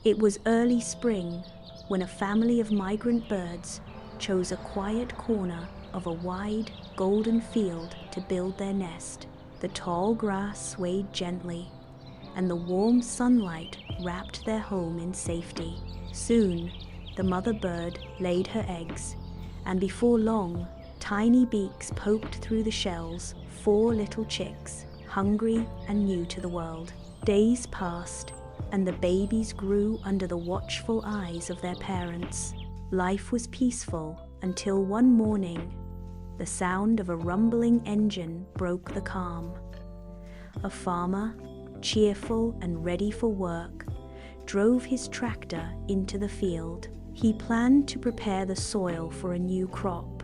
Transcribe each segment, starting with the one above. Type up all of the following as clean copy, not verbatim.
It was early spring when a family of migrant birds chose a quiet corner of a wide, golden field to build their nest. The tall grass swayed gently, and the warm sunlight wrapped their home in safety. Soon, the mother bird laid her eggs, and before long, tiny beaks poked through the shells. 4 little chicks, hungry and new to the world. Days passed, and the babies grew under the watchful eyes of their parents. Life was peaceful until one morning, the sound of a rumbling engine broke the calm. A farmer, cheerful and ready for work, drove his tractor into the field. He planned to prepare the soil for a new crop,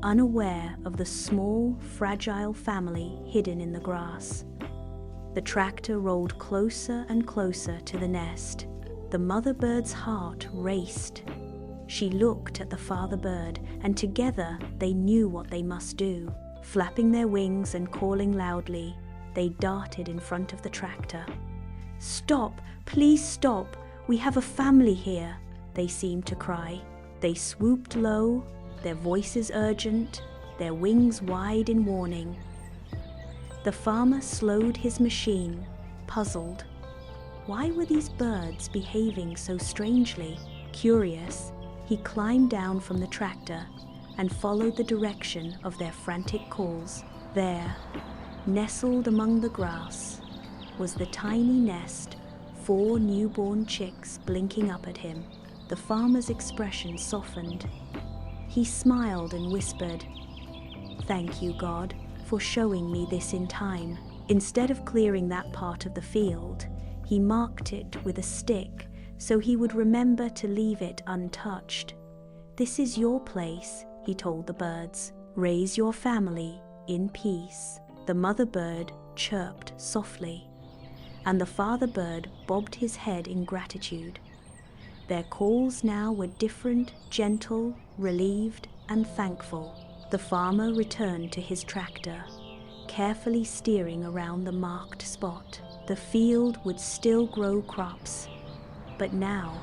unaware of the small, fragile family hidden in the grass. The tractor rolled closer and closer to the nest. The mother bird's heart raced. She looked at the father bird, and together they knew what they must do. Flapping their wings and calling loudly, they darted in front of the tractor. "Stop! Please stop! We have a family here!" they seemed to cry. They swooped low, their voices urgent, their wings wide in warning. The farmer slowed his machine, puzzled. Why were these birds behaving so strangely? Curious, he climbed down from the tractor and followed the direction of their frantic calls. There, nestled among the grass, was the tiny nest, 4 newborn chicks blinking up at him. The farmer's expression softened. He smiled and whispered, "Thank you, God, for showing me this in time." Instead of clearing that part of the field, he marked it with a stick so he would remember to leave it untouched. "This is your place," he told the birds. "Raise your family in peace." The mother bird chirped softly, and the father bird bobbed his head in gratitude. Their calls now were different, gentle, relieved, and thankful. The farmer returned to his tractor, carefully steering around the marked spot. The field would still grow crops, but now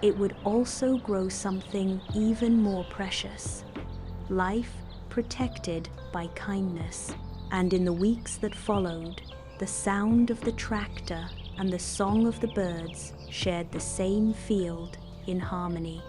it would also grow something even more precious: life protected by kindness. And in the weeks that followed, the sound of the tractor and the song of the birds shared the same field in harmony.